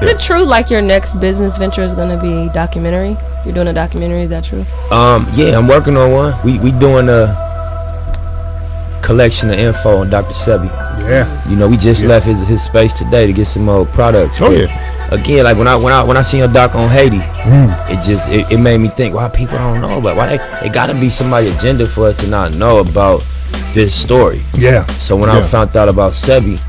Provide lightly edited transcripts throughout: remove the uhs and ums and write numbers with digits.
Is it true like your next business venture is gonna be documentary? You're doing a documentary, is that true? Yeah, I'm working on one. We doing a collection of info on Dr. Sebi. Yeah. You know, we just left his space today to get some old products. Oh, but yeah. Again, like when I seen a doc on Haiti, it made me think, why people don't know about, why it gotta be somebody's agenda for us to not know about this story. Yeah. So when I found out about Sebi,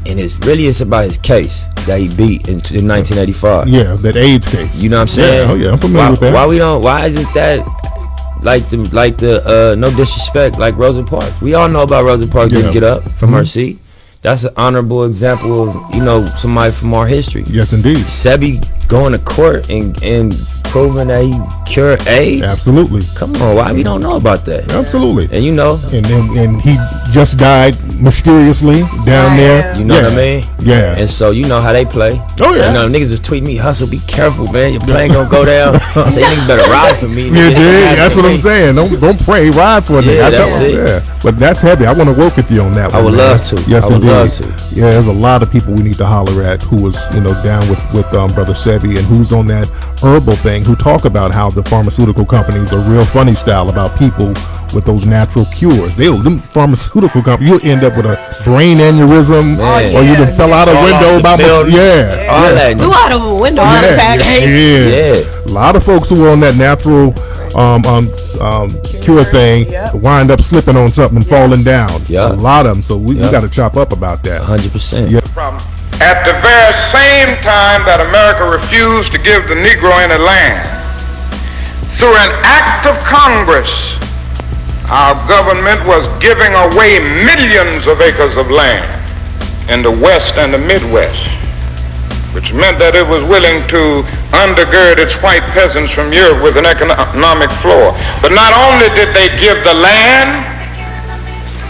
and it's about his case that he beat in 1985. Yeah, that AIDS case. You know what I'm saying? Yeah, oh yeah, I'm familiar with that. Why isn't that like the no disrespect, like Rosa Parks? We all know about Rosa Parks didn't get up from her seat. That's an honorable example of, you know, somebody from our history. Yes, indeed. Sebi going to court and proving that he cured AIDS. Absolutely. Come on, why we don't know about that? Absolutely. And you know, and he just died mysteriously down there. you know what I mean? Yeah. And so you know how they play. Oh yeah. You know, niggas was tweeting me, Hustle, be careful, man. Your plane gonna go down. I say, niggas better ride for me. You did. That's what I'm saying. Don't pray, ride for a nigga. Yeah, I that's tell you, it. But that's heavy. I want to work with you on that one. I would love to. Yes, I would indeed. love to. Yeah, there's a lot of people we need to holler at who was, you know, down with Brother Sebi and who's on that herbal thing, who talk about how the pharmaceutical companies are real funny style about people with those natural cures. Them pharmaceutical companies, you'll end up with a brain aneurysm, or you done fell out a window about flew out of a window, heart attack. A lot of folks who are on that natural cure thing wind up slipping on something and falling down. A lot of them. So we got to chop up about that. 100%. Yeah. At the very same time that America refused to give the Negro any land, through an act of Congress, our government was giving away millions of acres of land in the West and the Midwest, which meant that it was willing to undergird its white peasants from Europe with an economic floor. But not only did they give the land,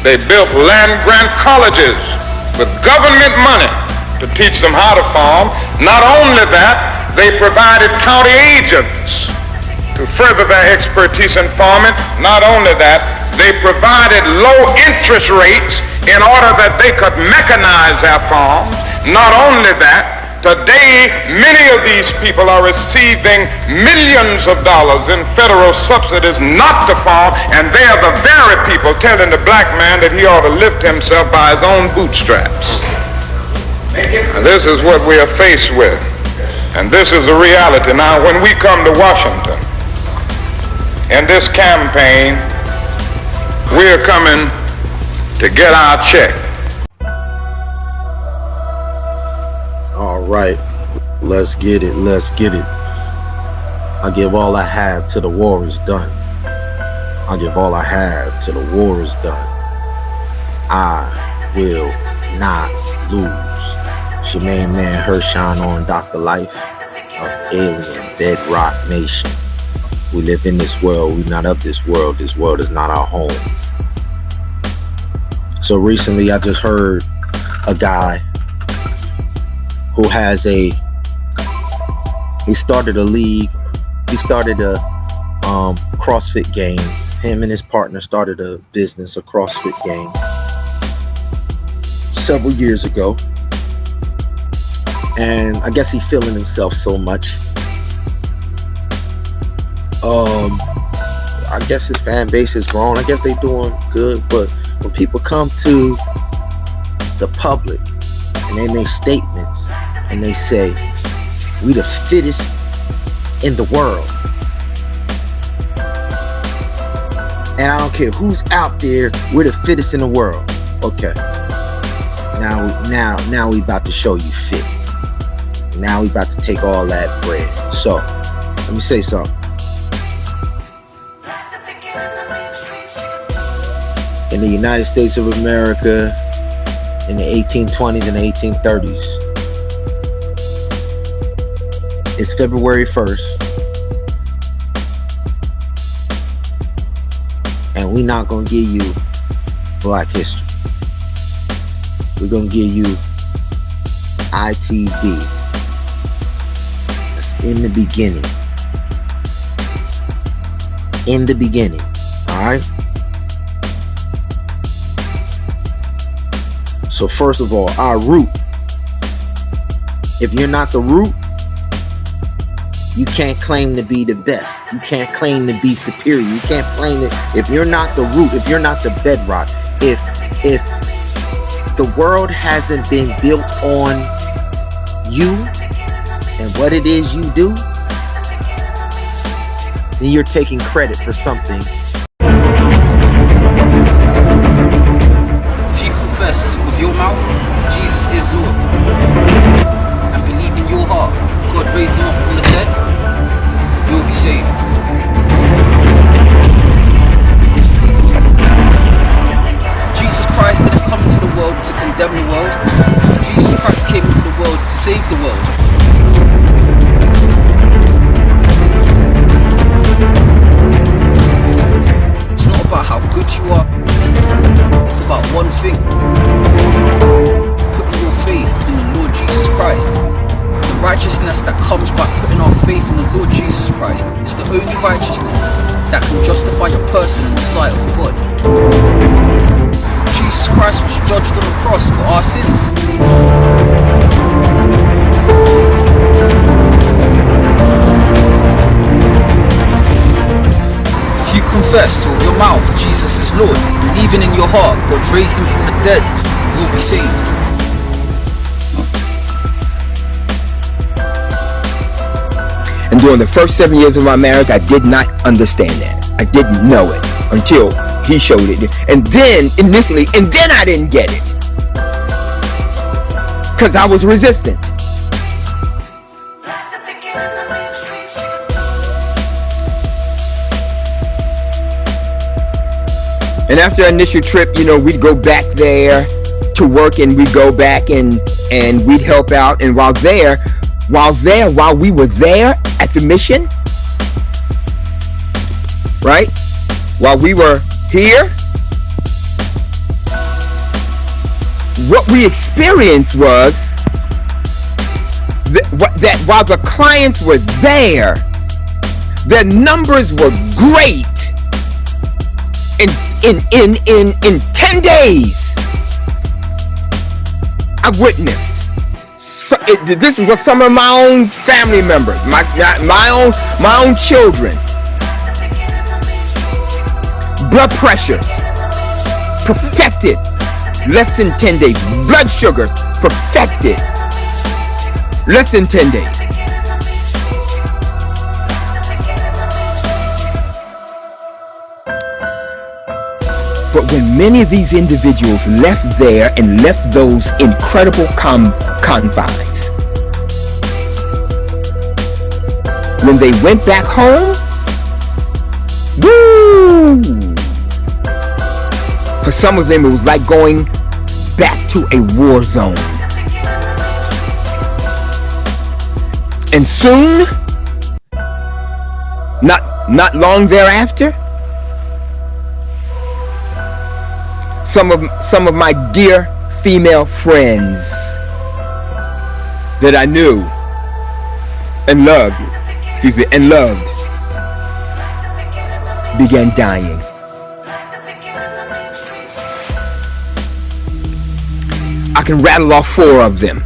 they built land-grant colleges with government money to teach them how to farm. Not only that, they provided county agents to further their expertise in farming. Not only that, they provided low interest rates in order that they could mechanize their farms. Not only that, today many of these people are receiving millions of dollars in federal subsidies not to farm, and they are the very people telling the black man that he ought to lift himself by his own bootstraps. And this is what we are faced with, and this is the reality. Now, when we come to Washington in this campaign, we are coming to get our check. All right, let's get it. I give all I have till the war is done. I give all I have till the war is done. I will not lose. It's your main man Hershon on Dr. Life of Alien Bedrock Nation. We live in this world. We're not of this world. This world is not our home. So recently I just heard a guy who has he started a league. He started a CrossFit Games. Him and his partner started a business, a CrossFit game, several years ago. And I guess he's feeling himself so much. I guess his fan base is grown. I guess they doing good. But when people come to the public and they make statements and they say, we the fittest in the world. And I don't care who's out there, we're the fittest in the world. Okay. Now we about to show you fit. Now we about to take all that bread. So, let me say something. In the United States of America, in the 1820s and the 1830s, it's February 1st. And we're not going to give you Black history. We're going to give you ITB. That's in the beginning. In the beginning. Alright? So first of all, our root If you're not the root, you can't claim to be the best. You can't claim to be superior. You can't claim it. If you're not the root, if you're not the bedrock, if the world hasn't been built on you and what it is you do, then you're taking credit for something. If you confess with your mouth, Jesus is Lord, and believe in your heart, God raised him up from the dead, you'll be saved. Jesus Christ didn't come into the world to condemn the world. Jesus Christ came into the world to save the world. It's not about how good you are, it's about one thing: putting your faith in the Lord Jesus Christ. The righteousness that comes by putting our faith in the Lord Jesus Christ is the only righteousness that can justify a person in the sight of God. Jesus Christ was judged on the cross for our sins. If you confess with your mouth Jesus is Lord, believing in your heart God raised him from the dead, you will be saved. And during the first 7 years of my marriage, I did not understand that. I didn't know it until he showed it. And then initially, I didn't get it, because I was resistant. And after our initial trip, we'd go back there to work, and we'd go back and we'd help out. And while we were there at the mission, right? While we were here, what we experienced was that while the clients were there, their numbers were great. In 10 days, I witnessed. This is what some of my own family members, my own children, blood pressures perfected less than 10 days. Blood sugars perfected less than 10 days. But when many of these individuals left there and left those incredible confines, when they went back home, woo! For some of them, it was like going back to a war zone. And soon, not long thereafter, some of my dear female friends that I knew and loved, began dying. I can rattle off 4 of them.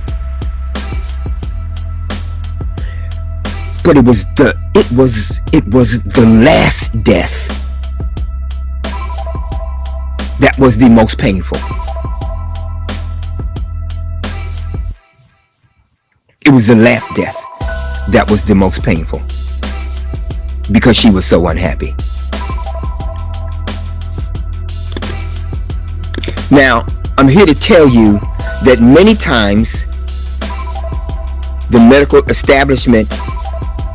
But it was the last death that was the most painful. It was the last death that was the most painful, because she was so unhappy. Now, I'm here to tell you that many times the medical establishment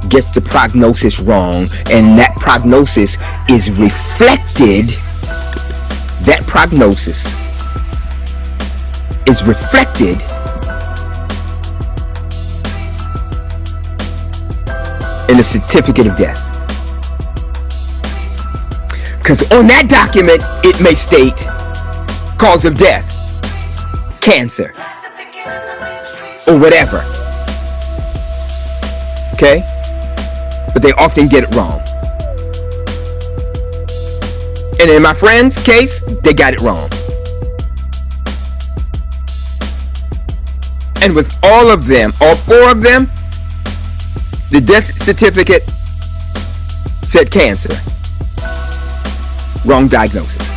gets the prognosis wrong, and that prognosis is reflected. That prognosis is reflected in a certificate of death. Because on that document, it may state cause of death, cancer, or whatever. Okay? But they often get it wrong. And in my friend's case, they got it wrong. And with all of them, all 4 of them, the death certificate said cancer. Wrong diagnosis.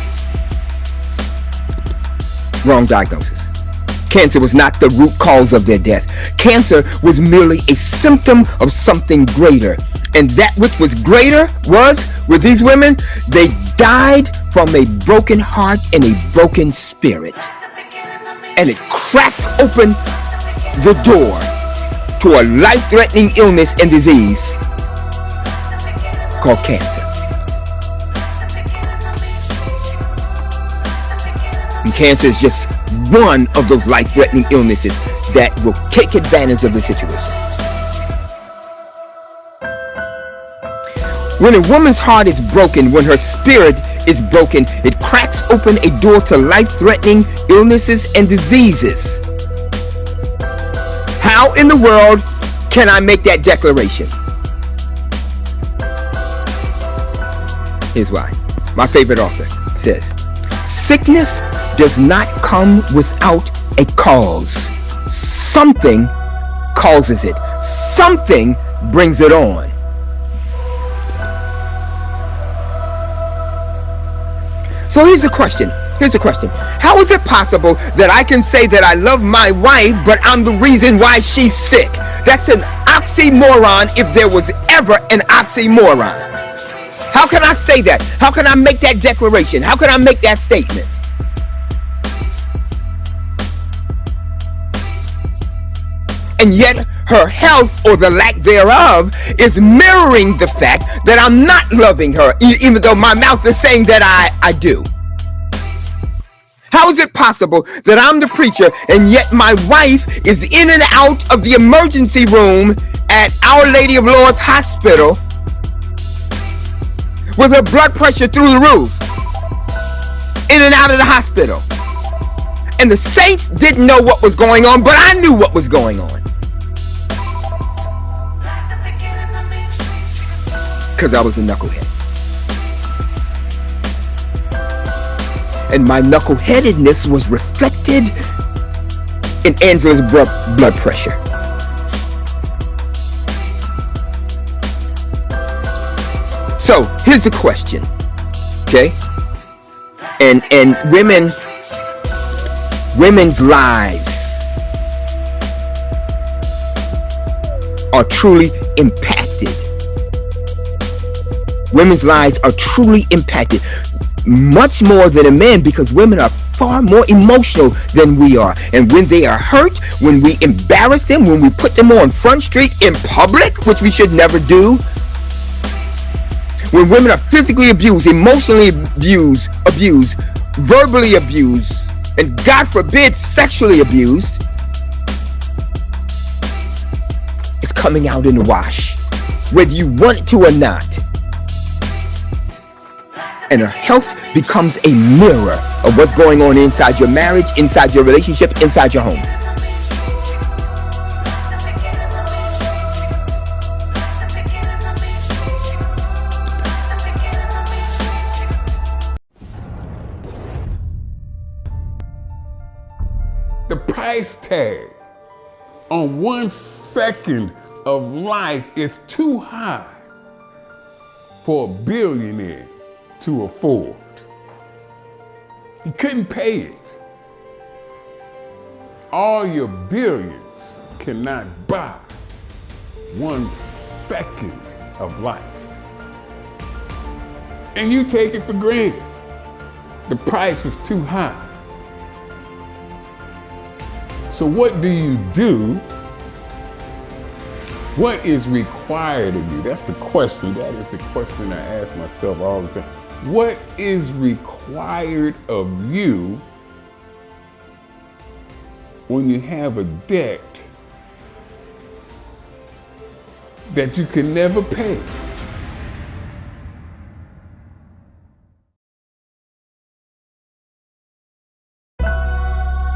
Wrong diagnosis. Cancer was not the root cause of their death. Cancer was merely a symptom of something greater. And that which was greater was, with these women, they died from a broken heart and a broken spirit. And it cracked open the door to a life-threatening illness and disease called cancer. And cancer is just one of those life-threatening illnesses that will take advantage of the situation. When a woman's heart is broken, when her spirit is broken, it cracks open a door to life-threatening illnesses and diseases. How in the world can I make that declaration? Here's why. My favorite author says, sickness does not come without a cause. Something causes it. Something brings it on. So here's the question. How is it possible that I can say that I love my wife, but I'm the reason why she's sick? That's an oxymoron if there was ever an oxymoron. How can I say that? How can I make that declaration? How can I make that statement? And yet her health, or the lack thereof, is mirroring the fact that I'm not loving her, even though my mouth is saying that I do. How is it possible that I'm the preacher and yet my wife is in and out of the emergency room at Our Lady of Lourdes Hospital with her blood pressure through the roof, in and out of the hospital? And the saints didn't know what was going on, but I knew what was going on. Because I was a knucklehead. And my knuckleheadedness was reflected in Angela's blood pressure. So here's the question, okay? And women's lives are truly impacted. Women's lives are truly impacted, much more than a man, because women are far more emotional than we are. And when they are hurt, when we embarrass them, when we put them on Front Street in public, which we should never do, when women are physically abused, emotionally abused, verbally abused, and God forbid sexually abused, it's coming out in the wash, whether you want it to or not. And her health becomes a mirror of what's going on inside your marriage, inside your relationship, inside your home. The price tag on 1 second of life is too high for a billionaire to afford. He couldn't pay it. All your billions cannot buy 1 second of life. And you take it for granted. The price is too high. So what do you do? What is required of you? That's the question. That is the question I ask myself all the time. What is required of you when you have a debt that you can never pay?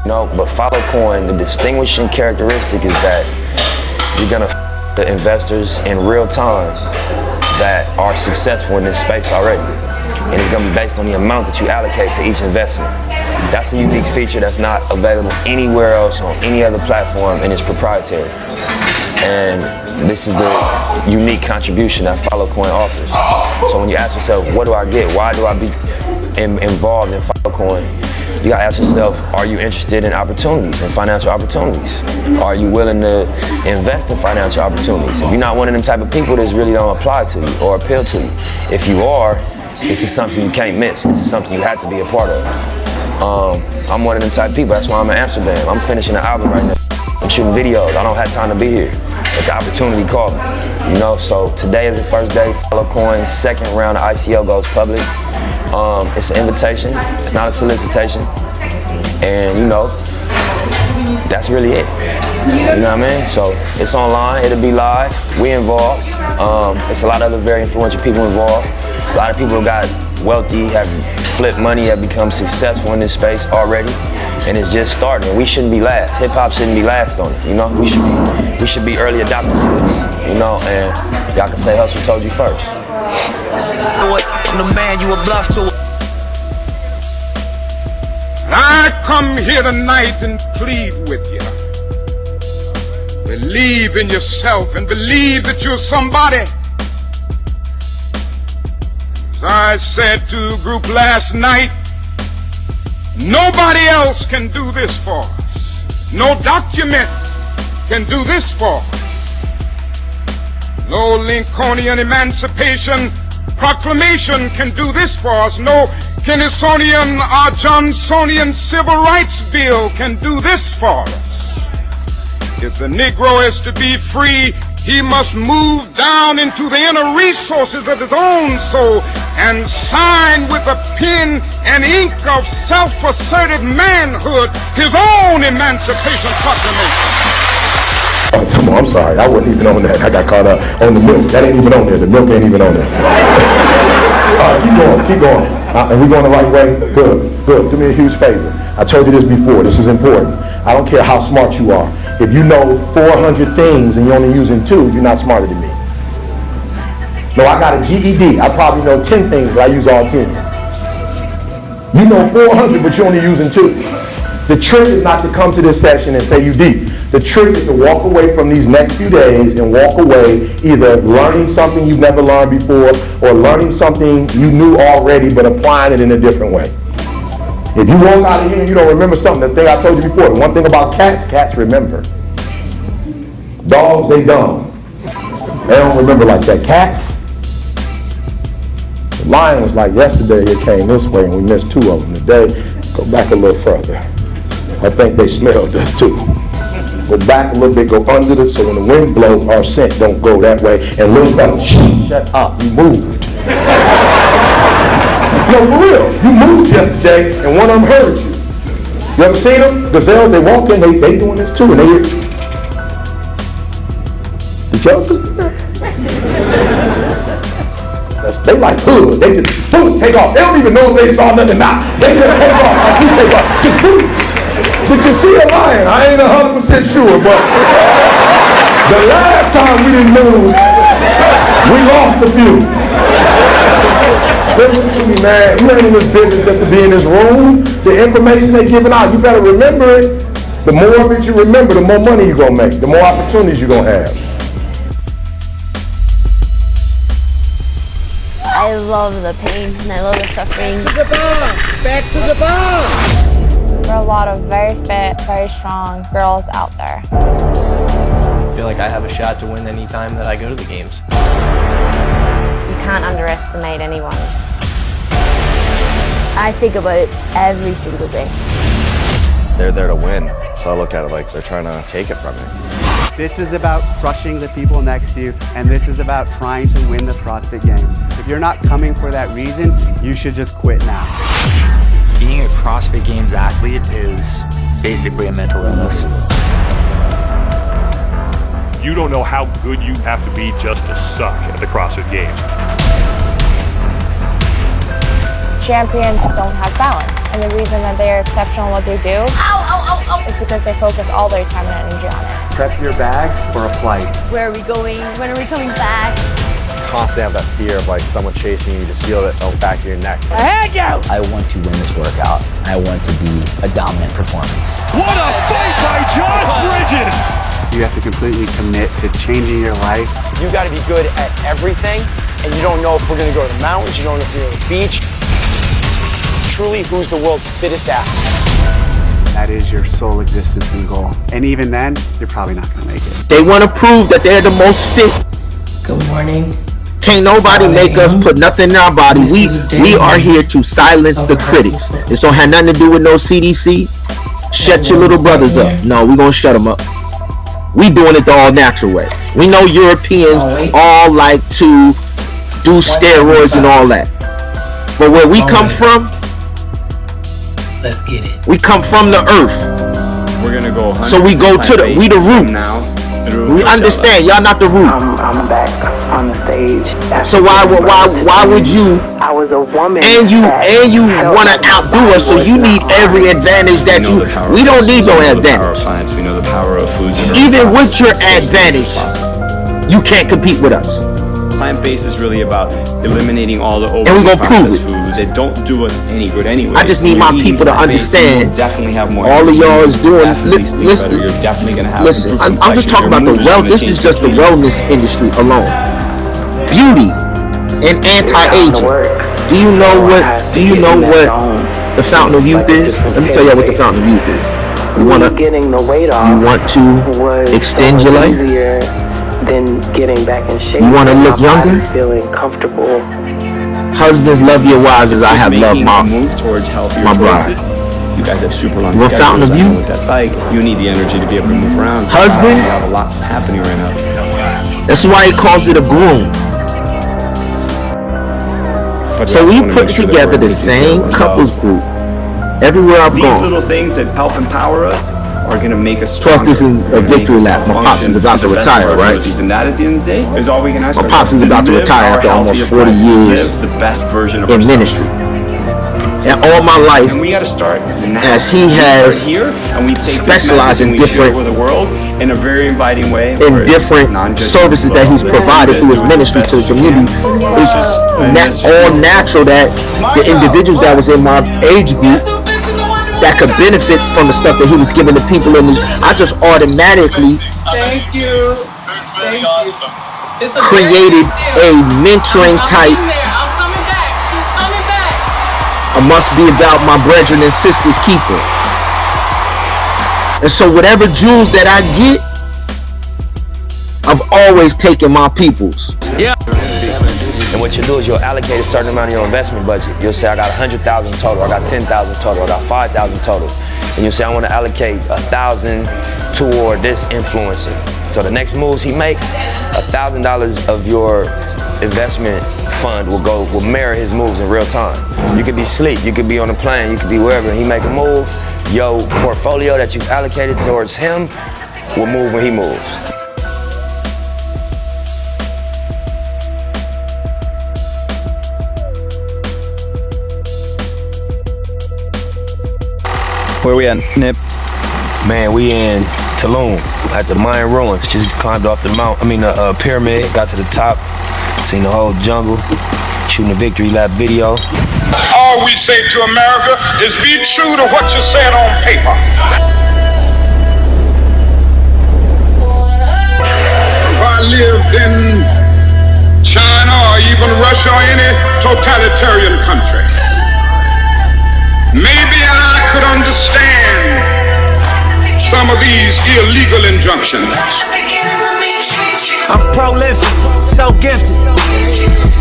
No, but follow coin, the distinguishing characteristic is that you're gonna the investors in real time that are successful in this space already. And it's gonna be based on the amount that you allocate to each investment. That's a unique feature that's not available anywhere else on any other platform, and it's proprietary. And this is the unique contribution that Filecoin offers. So when you ask yourself, what do I get? Why do I be involved in Filecoin? You gotta ask yourself, are you interested in opportunities, in financial opportunities? Are you willing to invest in financial opportunities? If you're not one of them type of people, this really don't apply to you or appeal to you. If you are, this is something you can't miss. This is something you have to be a part of. I'm one of them type of people. That's why I'm in Amsterdam. I'm finishing an album right now. I'm shooting videos. I don't have time to be here, but the opportunity called me. You know, so today is the first day. Filecoin, second round of ICO goes public. It's an invitation. It's not a solicitation. And you know, that's really it. You know what I mean? So it's online. It'll be live. We involved. It's a lot of other very influential people involved. A lot of people got wealthy, have flipped money, have become successful in this space already, and it's just starting. We shouldn't be last. Hip hop shouldn't be last on it. You know, we should be early adopters to this. You know, and y'all can say hustle told you first. I'm the man you a bluff to. I come here tonight and plead with you. Believe in yourself and believe that you're somebody. As I said to a group last night, nobody else can do this for us. No document can do this for us. No Lincolnian Emancipation Proclamation can do this for us. No Kennysonian or Johnsonian Civil Rights Bill can do this for us. If the Negro is to be free, he must move down into the inner resources of his own soul and sign with a pen and ink of self-assertive manhood his own Emancipation Proclamation. Oh, come on, I'm sorry. I wasn't even on that. I got caught up on the milk. That ain't even on there. The milk ain't even on there. All right, keep going. And we going the right way? Good. Do me a huge favor. I told you this before. This is important. I don't care how smart you are. If you know 400 things and you're only using 2, you're not smarter than me. No, I got a GED. I probably know 10 things, but I use all 10. You know 400, but you're only using 2. The trick is not to come to this session and say you deep. The trick is to walk away from these next few days and walk away either learning something you've never learned before or learning something you knew already but applying it in a different way. If you walk out of here and you don't remember something, the thing I told you before, the one thing about cats remember. Dogs, they dumb. They don't remember like that. Cats, the lion was like yesterday, it came this way and we missed 2 of them today. Go back a little further. I think they smelled us too. Go back a little bit, go under it, so when the wind blows, our scent don't go that way. And little fella, shut up, you moved. No, for real, you moved yesterday, and one of them heard you. You ever seen them? Gazelles, they walk in, they doing this too, and they hear you. Did y'all see that? They like hood, they just boom, take off. They don't even know if they saw nothing now. They just take off, like we take off, just boom. Did you see a lion? I ain't 100% sure, but the last time we didn't move, we lost a few. Listen to me, man. You ain't in this business just to be in this room. The information they giving out, you better remember it. The more of it you remember, the more money you're going to make, the more opportunities you're going to have. I love the pain and I love the suffering. To the bar! Back to the bar! There are a lot of very fit, very strong girls out there. I feel like I have a shot to win any time that I go to the games. You can't underestimate anyone. I think about it every single day. They're there to win, so I look at it like they're trying to take it from me. This is about crushing the people next to you, and this is about trying to win the CrossFit Games. If you're not coming for that reason, you should just quit now. Being a CrossFit Games athlete is basically a mental illness. You don't know how good you have to be just to suck at the CrossFit Games. Champions don't have balance, and the reason that they are exceptional at what they do is because they focus all their time and energy on it. Prep your bags for a flight. Where are we going? When are we coming back? constantly have that fear of like someone chasing you. You just feel it on the back of your neck. I want to win this workout. I want to be a dominant performance. What a fight by Josh Bridges! You have to completely commit to changing your life. You got to be good at everything, and you don't know if we're going to go to the mountains, you don't know if you're going to the beach. Truly, who's the world's fittest athlete? That is your sole existence and goal. And even then, you're probably not going to make it. They want to prove that they're the most fit. Good morning. Can't nobody make us put nothing in our body. We are here to silence the critics. This don't have nothing to do with no CDC. Shut your little brothers up. No, we gonna shut them up. We doing it the all natural way. We know Europeans all like to do steroids and all that. But where we come from, let's get it. We come from the earth. We're gonna go. So we go to the root. Now. We understand y'all not the root. I'm back on the stage. So why would you? I was a woman. And you want to outdo us, so you need every advantage that you. We don't need no advantage. We know the power of foods. Even with your advantage, you can't compete with us. Plant-based is really about eliminating all the and we gonna prove it. foods that don't do us any good anyway. I just need my people to understand. Definitely have more. All of y'all is doing. Listen, you're definitely gonna have. Listen, I'm just talking about the wealth. This is just the wellness industry alone. Beauty and anti-aging. Do you know what? The fountain of youth is? Let me tell you what the fountain of youth is. You want to extend your life. Then getting back in shape. You want to look younger? Feeling comfortable. Husbands, love your wives as I have loved my bride. You guys have super long We're fountain of youth. What that's like. You need the energy to be able to move around. Husbands, you have a lot happening right now. That's why he calls it a groom. So we put together the same couples group everywhere I've gone. These little things that help empower us are going to make us stronger. Plus, this is a victory lap. My pops is about to retire, right? And that, at the end of the day, is all we can ask. My pops is about to retire after almost 40 years the best version of in ministry. And all my life, and we got to start as he has here, and we specialized in different, over the world in a very inviting way, in different services that he's provided through his ministry to the community. It's all natural that the individuals that was in my age group that could benefit from the stuff that he was giving the people in the, I just automatically created a mentoring type. I must be about my brethren and sisters keeper. And so whatever jewels that I get, I've always taken my people's. Yeah. And what you do is you'll allocate a certain amount of your investment budget. You'll say, I got 100,000 total, I got 10,000 total, I got 5,000 total. And you'll say, I want to allocate 1,000 toward this influencer. So the next moves he makes, $1,000 of your investment fund will mirror his moves in real time. You could be asleep, you could be on a plane, you could be wherever, and he make a move, your portfolio that you've allocated towards him will move when he moves. Where we at, Nip? Man, we in Tulum at the Mayan ruins. Just climbed off the pyramid, got to the top, seen the whole jungle, shooting a victory lap video. All we say to America is be true to what you said on paper. If I lived in China or even Russia or any totalitarian country, maybe I could understand some of these illegal injunctions. I'm prolific, so gifted.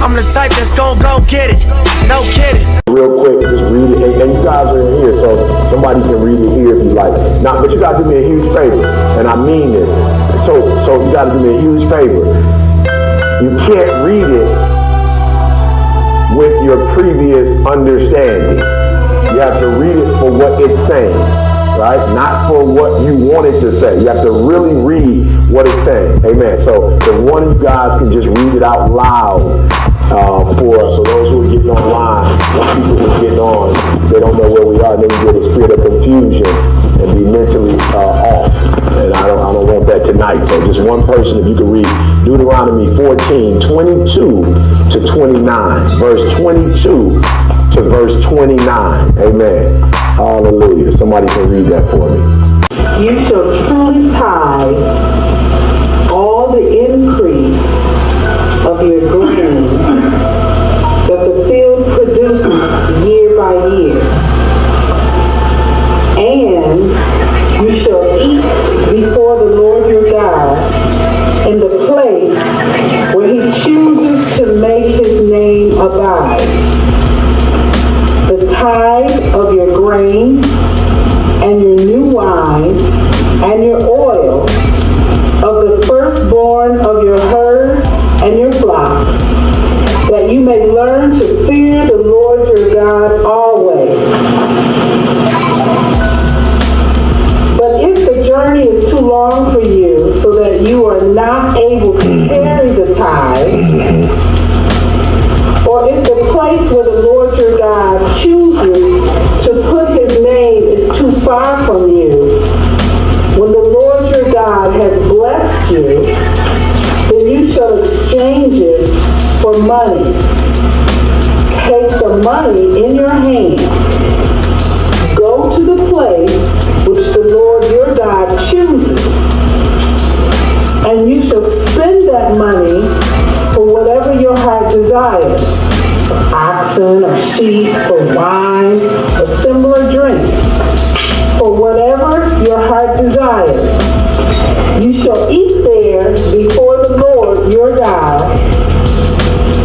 I'm the type that's gon' go get it. No kidding. Real quick, just read it. And you guys are in here, so somebody can read it here if you like. Now, but you gotta do me a huge favor, and I mean this. So you gotta do me a huge favor. You can't read it with your previous understanding. You have to read it for what it's saying, right? Not for what you want it to say. You have to really read what it's saying. Amen. So if one of you guys can just read it out loud for us. So those who are getting online, when people who are getting on, they don't know where we are, and then you get a spirit of confusion and be mentally off. And I don't want that tonight. So just one person, if you can read Deuteronomy Deuteronomy 14, 22 to 29. Verse 22 to verse 29. Amen. Hallelujah. Somebody can read that for me. You shall truly tithe all the increase of your grain that the field produces year by year. And you shall eat before the Lord your God in the place where he chooses to make his name abide. The tithe of your grain and your new wine and your oil, of the firstborn of your herds and your flocks, that you may learn to fear the Lord your God always. But if the journey is too long for you, so that you are not able to carry the tithe, or if the place where the Lord your God chooses to put his name is too far from you, when the Lord your God has blessed you, then you shall exchange it for money. Take the money in your hand. Go to the place which the Lord your God chooses, and you shall spend that money for whatever your heart desires, oxen or sheep or wine or similar drink, for whatever your heart desires. You shall eat there before the Lord your God,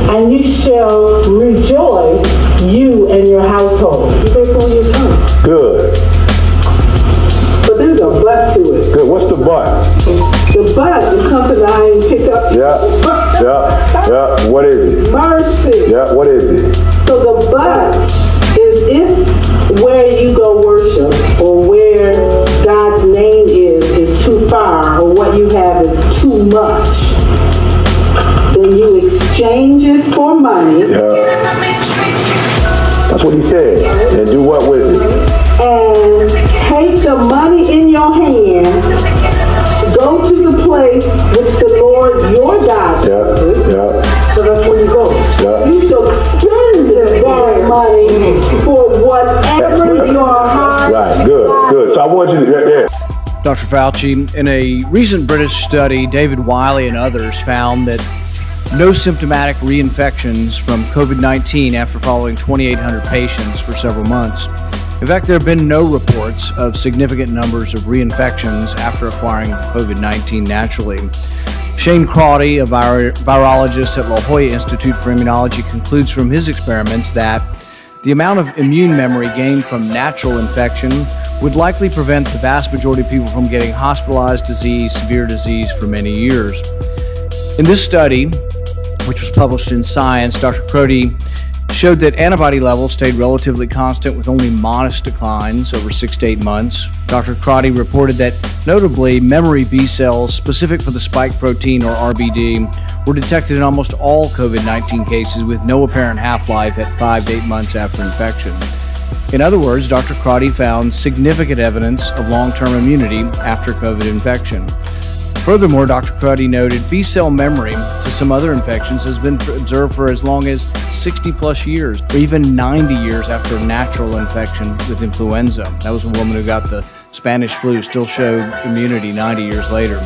and you shall rejoice, you and your household. You faithful in your tongue. Good. But there's a but to it. Good. What's the but? The but is something I didn't pick up. Yeah. What is it? Mercy. Yeah. What is it? So the but is if where you go worship or where God's name is too far, or what you have is too much, then you exchange it for money. Yeah. That's what he said. And do what with it? And take the money in your hand, go to the place which the Lord your God chooses. So that's where you go. You shall spend that money for whatever your heart. Right. Good. So I want you to there. Dr. Fauci, in a recent British study, David Wiley and others found that no symptomatic reinfections from COVID-19 after following 2,800 patients for several months. In fact, there have been no reports of significant numbers of reinfections after acquiring COVID-19 naturally. Shane Crotty, a virologist at La Jolla Institute for Immunology, concludes from his experiments that the amount of immune memory gained from natural infection would likely prevent the vast majority of people from getting hospitalized disease, severe disease for many years. In this study, which was published in Science, Dr. Crotty showed that antibody levels stayed relatively constant with only modest declines over 6 to 8 months. Dr. Crotty reported that notably memory B cells specific for the spike protein, or RBD, were detected in almost all COVID-19 cases with no apparent half-life at 5 to 8 months after infection. In other words, Dr. Crotty found significant evidence of long-term immunity after COVID infection. Furthermore, Dr. Crotty noted B-cell memory to some other infections has been observed for as long as 60 plus years, or even 90 years after natural infection with influenza. That was a woman who got the Spanish flu, still showed immunity 90 years later.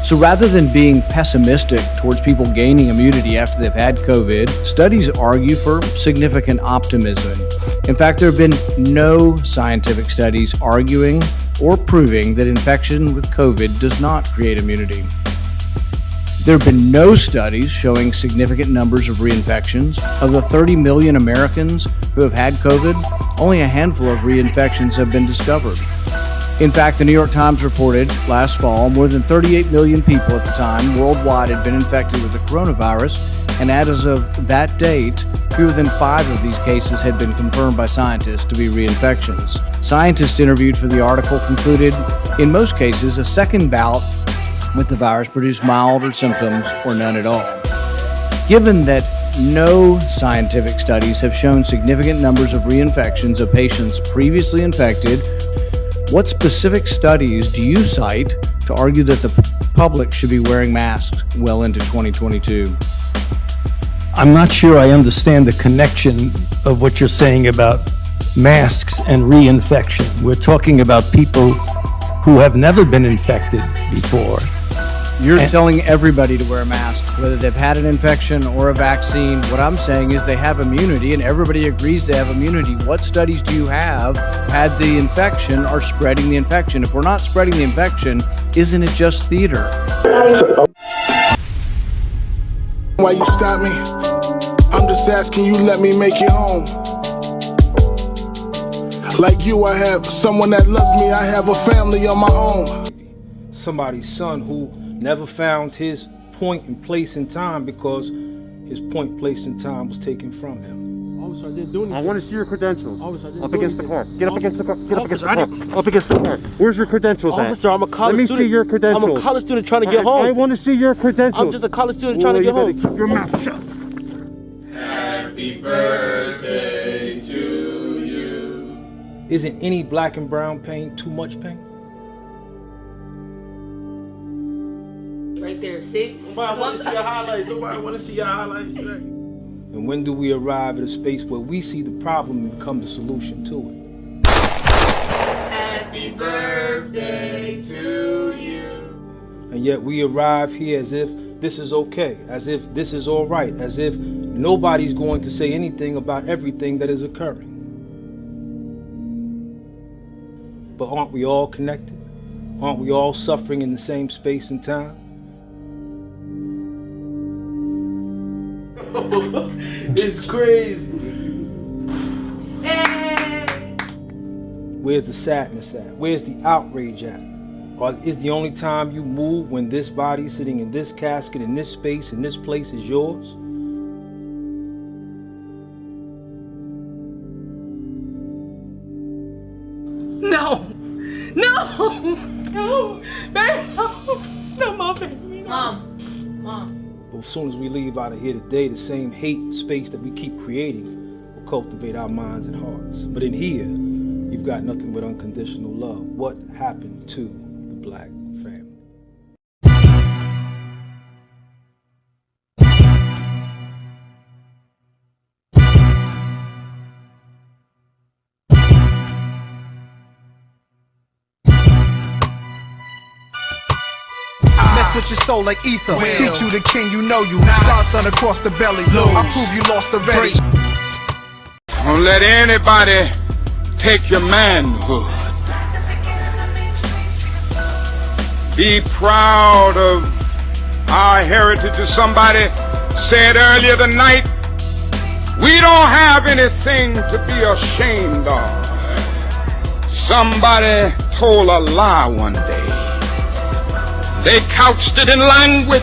So rather than being pessimistic towards people gaining immunity after they've had COVID, studies argue for significant optimism. In fact, there have been no scientific studies arguing or proving that infection with COVID does not create immunity. There have been no studies showing significant numbers of reinfections. Of the 30 million Americans who have had COVID, only a handful of reinfections have been discovered. In fact, the New York Times reported last fall more than 38 million people at the time worldwide had been infected with the coronavirus, and as of that date, fewer than 5 of these cases had been confirmed by scientists to be reinfections. Scientists interviewed for the article concluded, in most cases, a second bout with the virus produced milder symptoms or none at all. Given that no scientific studies have shown significant numbers of reinfections of patients previously infected, what specific studies do you cite to argue that the public should be wearing masks well into 2022. I'm not sure I understand the connection of what you're saying about masks and reinfection. We're talking about people who have never been infected before. You're telling everybody to wear a mask, whether they've had an infection or a vaccine. What I'm saying is they have immunity, and everybody agrees they have immunity. What studies do you have had the infection or spreading the infection? If we're not spreading the infection, isn't it just theater? Why you stop me? I'm just asking you, let me make it home. Like you, I have someone that loves me. I have a family of my own. Somebody's son who never found his point and place in time because his point, place, and time was taken from him. Officer, I didn't do anything. I want to see your credentials. Officer, I didn't Up against the car. Get up against the car. Get up against the car. Up against the car. Where's your credentials at? Officer, I'm a college student. student. Let me see your credentials. I'm a college student trying to get home. I want to see your credentials. I'm just a college student trying to get home. Keep your mouth shut. Happy birthday to you. Isn't any black and brown pain too much pain? Right there, see? Nobody want to see your highlights. Nobody want to see your highlights. And when do we arrive at a space where we see the problem and become the solution to it? Happy birthday to you. And yet we arrive here as if this is okay, as if this is all right, as if nobody's going to say anything about everything that is occurring. But aren't we all connected? Aren't we all suffering in the same space and time? It's crazy. Hey. Where's the sadness at? Where's the outrage at? Or is the only time you move when this body sitting in this casket, in this space, in this place is yours? No, baby, no, Mom, baby, no. Mom. But as soon as we leave out of here today, the same hate space that we keep creating will cultivate our minds and hearts. But in here, you've got nothing but unconditional love. What happened to the black family? Mess with your soul like ether. Teach you the king, you know you. Godson across the belly. I prove you lost already. Don't let anybody take your manhood. Be proud of our heritage. As somebody said earlier tonight, we don't have anything to be ashamed of. Somebody told a lie one day. They couched it in language.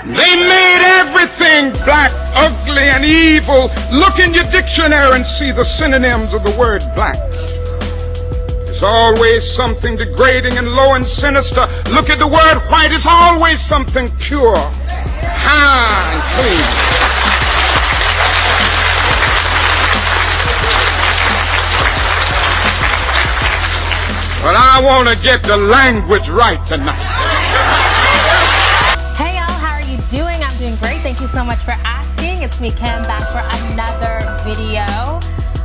They made everything black, ugly, and evil. Look in your dictionary and see the synonyms of the word black. There's always something degrading and low and sinister. Look at the word white. It's always something pure, high, and clean. But I want to get the language right tonight. Hey y'all, how are you doing? I'm doing great. Thank you so much for asking. It's me, Kim, back for another video.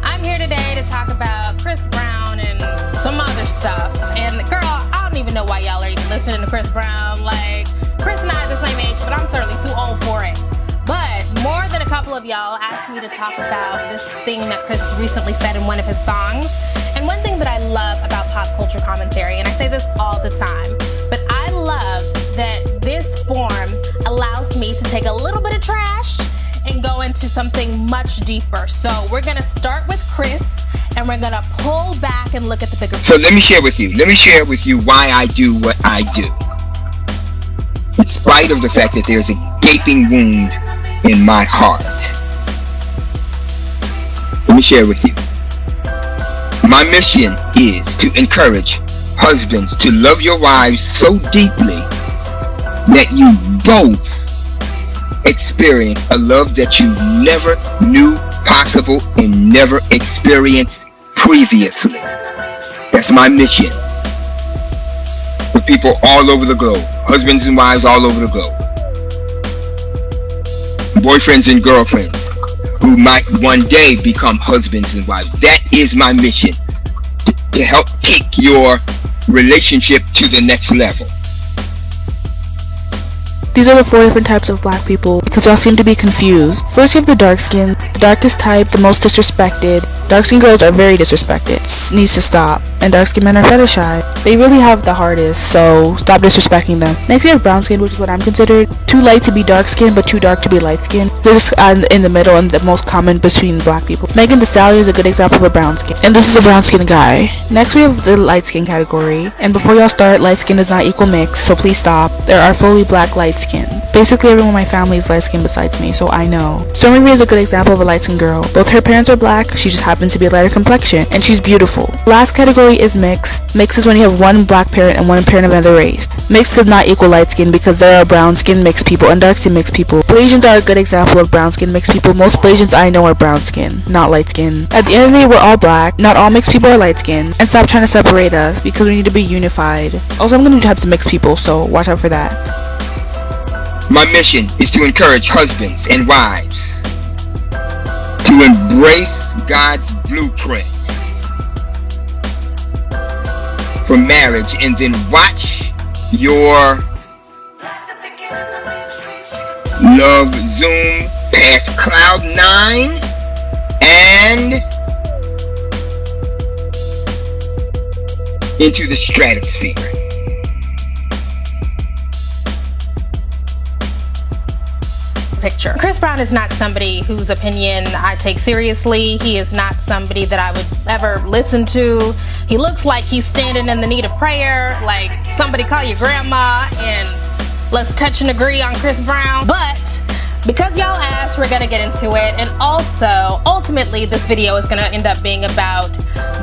I'm here today to talk about Chris Brown and some other stuff. And girl, I don't even know why y'all are even listening to Chris Brown. Like, Chris and I are the same age, but I'm certainly too old for it. But more than a couple of y'all asked me to talk about this thing that Chris recently said in one of his songs. And one thing that I love about pop culture commentary, and I say this all the time, but I love that this form allows me to take a little bit of trash and go into something much deeper. So we're gonna start with Chris, and we're gonna pull back and look at the bigger picture. So let me share with you why I do what I do. In spite of the fact that there's a gaping wound in my heart. Let me share with you. My mission is to encourage husbands to love your wives so deeply that you both experience a love that you never knew possible and never experienced previously. That's my mission. The people all over the globe, husbands and wives all over the globe, boyfriends and girlfriends who might one day become husbands and wives. That is my mission, to help take your relationship to the next level. These are the 4 different types of black people, because y'all seem to be confused. First you have the dark skin, the darkest type, the most disrespected. Dark skin girls are very disrespected. This needs to stop. And dark skin men are fetishized. They really have the hardest, so stop disrespecting them. Next you have brown skin, which is what I'm considered. Too light to be dark skin, but too dark to be light skin. This is in the middle and the most common between black people. Megan Thee Stallion is a good example of a brown skin. And this is a brown skin guy. Next we have the light skin category. And before y'all start, light skin does not equal mix, so please stop. There are fully black light skin. Basically everyone in my family is light skin besides me, so I know. Stormy Reed is a good example of a light skin girl. Both her parents are black, she just happens to be a lighter complexion, and she's beautiful. Last category is mixed. Mixed is when you have one black parent and one parent of another race. Mixed does not equal light skin because there are brown skin mixed people and dark skin mixed people. Blasians are a good example of brown skin mixed people. Most Blasians I know are brown skin, not light skin. At the end of the day, we're all black. Not all mixed people are light skin. And stop trying to separate us because we need to be unified. Also, I'm gonna do types of mixed people, so watch out for that. My mission is to encourage husbands and wives to embrace God's blueprint for marriage, and then watch your love zoom past cloud 9 and into the stratosphere. Picture. Chris Brown is not somebody whose opinion I take seriously. He is not somebody that I would ever listen to. He looks like he's standing in the need of prayer, like somebody call your grandma and let's touch and agree on Chris Brown. But because y'all asked, we're gonna get into it. And also, ultimately, this video is gonna end up being about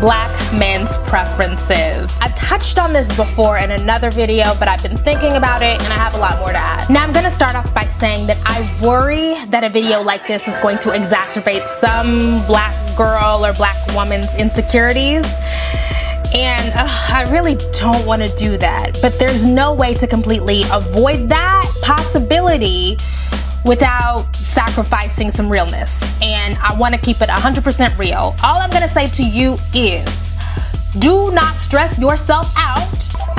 black men's preferences. I've touched on this before in another video, but I've been thinking about it and I have a lot more to add. Now, I'm gonna start off by saying that I worry that a video like this is going to exacerbate some black girl or black woman's insecurities. And I really don't want to do that. But there's no way to completely avoid that possibility without sacrificing some realness. And I want to keep it 100% real. All I'm going to say to you is, do not stress yourself out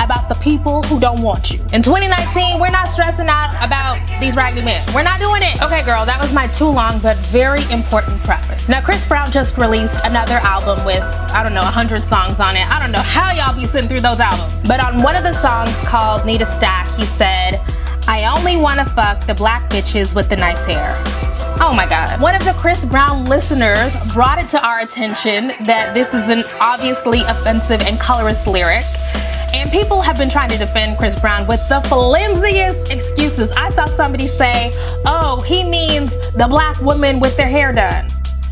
about the people who don't want you. In 2019, we're not stressing out about these raggedy men. We're not doing it. Okay, girl, that was my too long but very important preface. Now, Chris Brown just released another album with, I don't know, 100 songs on it. I don't know how y'all be sitting through those albums. But on one of the songs called Need a Stack, he said, I only want to fuck the black bitches with the nice hair. Oh my God. One of the Chris Brown listeners brought it to our attention that this is an obviously offensive and colorist lyric. And people have been trying to defend Chris Brown with the flimsiest excuses. I saw somebody say, oh, he means the black women with their hair done.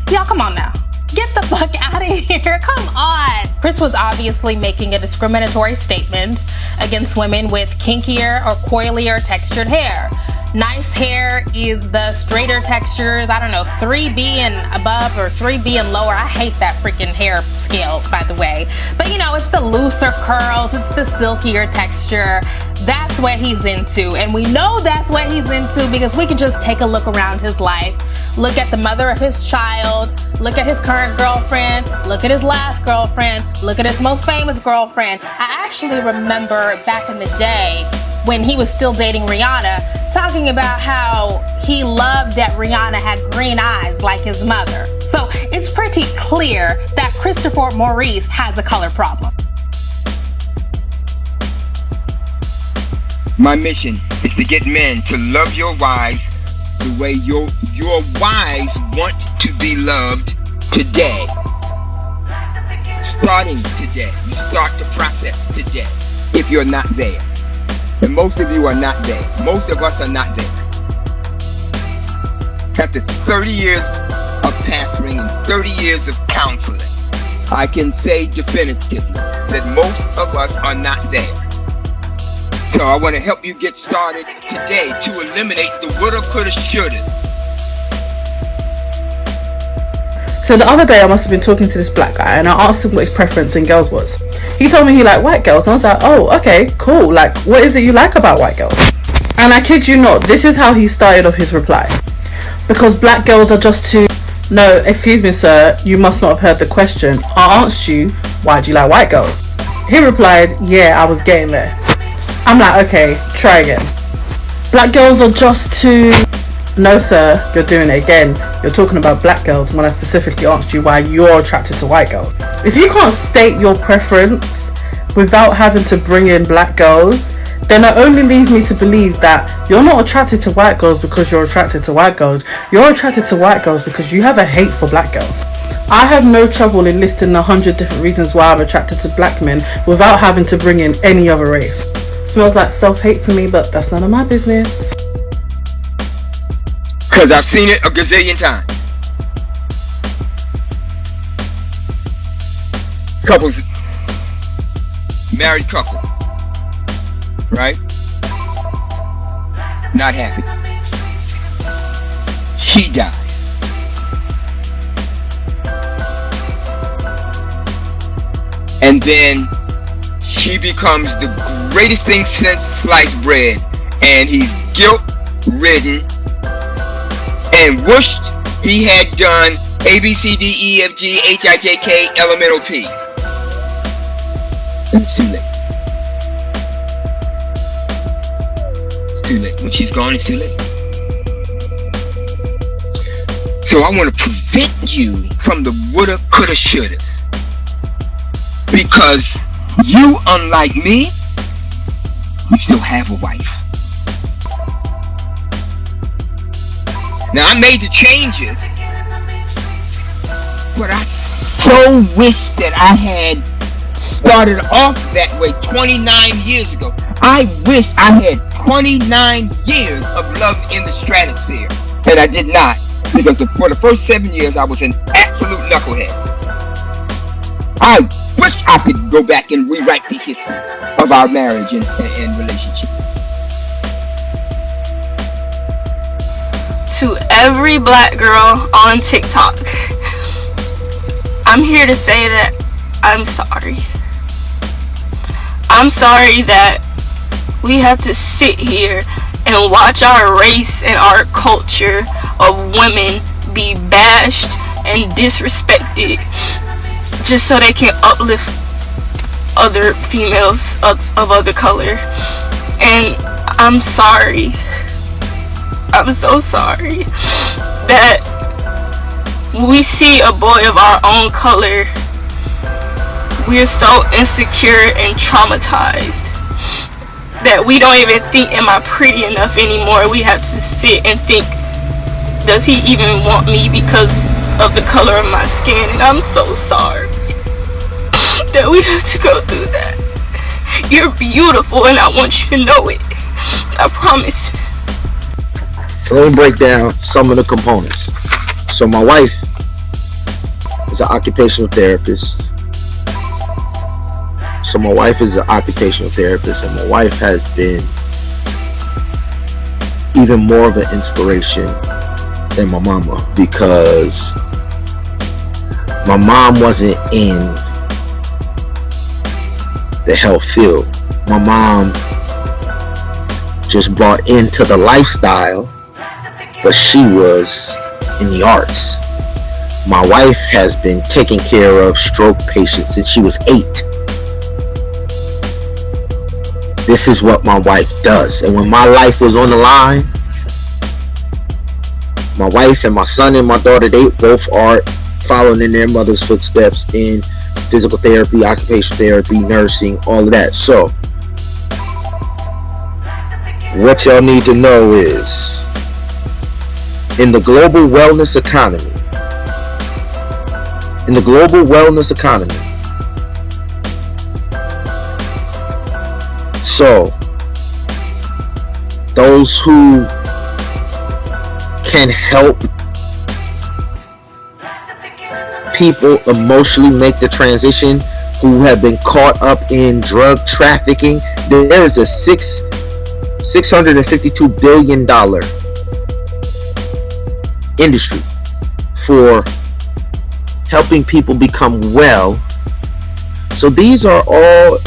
Y'all, come on now. Get the fuck out of here, come on. Chris was obviously making a discriminatory statement against women with kinkier or coilier textured hair. Nice hair is the straighter textures, I don't know, 3B and above or 3B and lower. I hate that freaking hair scale, by the way. But you know, it's the looser curls, it's the silkier texture. That's what he's into. And we know that's what he's into because we can just take a look around his life. Look at the mother of his child, look at his current girlfriend, look at his last girlfriend, look at his most famous girlfriend. I actually remember back in the day when he was still dating Rihanna, talking about how he loved that Rihanna had green eyes like his mother. So it's pretty clear that Christopher Maurice has a color problem. My mission is to get men to love your wives the way your wives want to be loved today. Starting today. You start the process today if you're not there. And most of you are not there. Most of us are not there. After 30 years of pastoring and 30 years of counseling, I can say definitively that most of us are not there. So I want to help you get started today to eliminate the woulda, coulda, shoulda. So the other day I must have been talking to this black guy and I asked him what his preference in girls was. He told me he liked white girls, and I was like, oh, okay, cool. Like, what is it you like about white girls? And I kid you not, this is how he started off his reply. Because black girls are just too... No, excuse me, sir, you must not have heard the question. I asked you, why do you like white girls? He replied, yeah, I was getting there. I'm like, okay, try again. Black girls are just too... No, sir, you're doing it again. You're talking about black girls when I specifically asked you why you're attracted to white girls. If you can't state your preference without having to bring in black girls, then it only leads me to believe that you're not attracted to white girls because you're attracted to white girls. You're attracted to white girls because you have a hate for black girls. I have no trouble in listing 100 different reasons why I'm attracted to black men without having to bring in any other race. Smells like self-hate to me, but that's none of my business. Because I've seen it a gazillion times. Couples, married couple, right? Not happy. She dies. And then she becomes the greatest thing since sliced bread, and he's guilt-ridden and wished he had done A, B, C, D, E, F, G, H, I, J, K, L, M, N, O, P. And it's too late. It's too late. When she's gone, it's too late. So I want to prevent you from the woulda, coulda, shouldas. Because you, unlike me, you still have a wife. Now, I made the changes, but I so wish that I had started off that way 29 years ago. I wish I had 29 years of love in the stratosphere, and I did not, because for the first 7 years, I was an absolute knucklehead. I wish I could go back and rewrite the history of our marriage and relationship. To every black girl on TikTok, I'm here to say that I'm sorry. I'm sorry that we have to sit here and watch our race and our culture of women be bashed and disrespected just so they can uplift other females of other color. And I'm sorry. I'm so sorry that we see a boy of our own color, we're so insecure and traumatized that we don't even think, am I pretty enough anymore? We have to sit and think, does he even want me because of the color of my skin? And I'm so sorry that we have to go through that. You're beautiful and I want you to know it. I promise. So let me break down some of the components. So my wife is an occupational therapist. And my wife has been even more of an inspiration than my mama, because my mom wasn't in the health field. My mom just bought into the lifestyle, but she was in the arts. My wife has been taking care of stroke patients since she was 8. This is what my wife does. And when my life was on the line, my wife and my son and my daughter, they both are following in their mother's footsteps in physical therapy, occupational therapy, nursing, all of that. So what y'all need to know is, in the global wellness economy, so those who can help people emotionally make the transition, who have been caught up in drug trafficking, there is a $652 billion industry for helping people become well. So these are all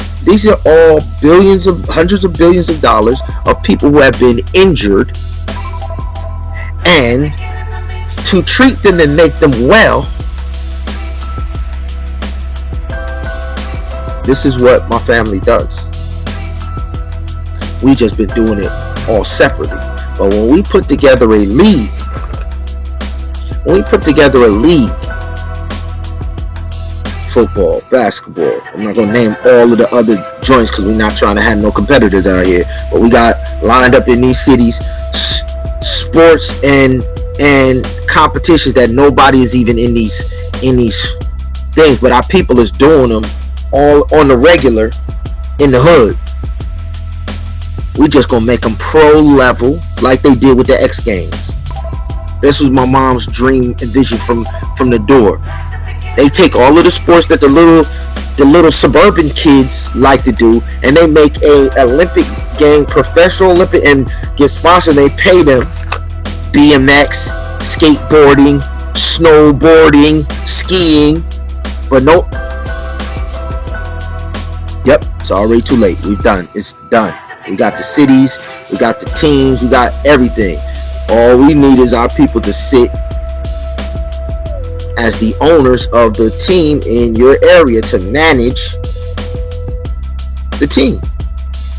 billions of, hundreds of billions of dollars of people who have been injured, and to treat them and make them well, this is what my family does. We just been doing it all separately. But when we put together a league, football, basketball, I'm not going to name all of the other joints because we're not trying to have no competitors out here, but we got lined up in these cities sports and competitions that nobody is even in these things, but our people is doing them all on the regular in the hood. We just gonna make them pro level like they did with the X Games. This was my mom's dream and vision from the door. They take all of the sports that the little suburban kids like to do, and they make a Olympic game, professional Olympic, and get sponsored. They pay them BMX, skateboarding, snowboarding, skiing, but nope. Yep, it's already too late. We've done. It's done. We got the cities, we got the teams, we got everything. All we need is our people to sit as the owners of the team in your area to manage the team.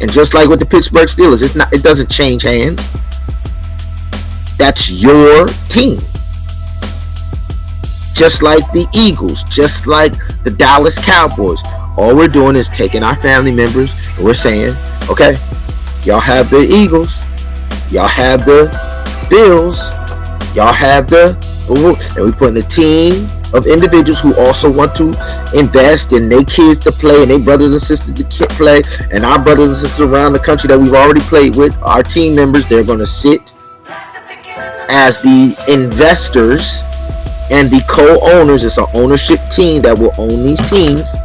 And just like with the Pittsburgh Steelers, it doesn't change hands. That's your team. Just like the Eagles, just like the Dallas Cowboys. All we're doing is taking our family members and we're saying, okay, y'all have the Eagles, y'all have the Bills, y'all have and we put in a team of individuals who also want to invest in their kids to play and their brothers and sisters to play, and our brothers and sisters around the country that we've already played with, our team members, they're going to sit as the investors and the co-owners. It's an ownership team that will own these teams.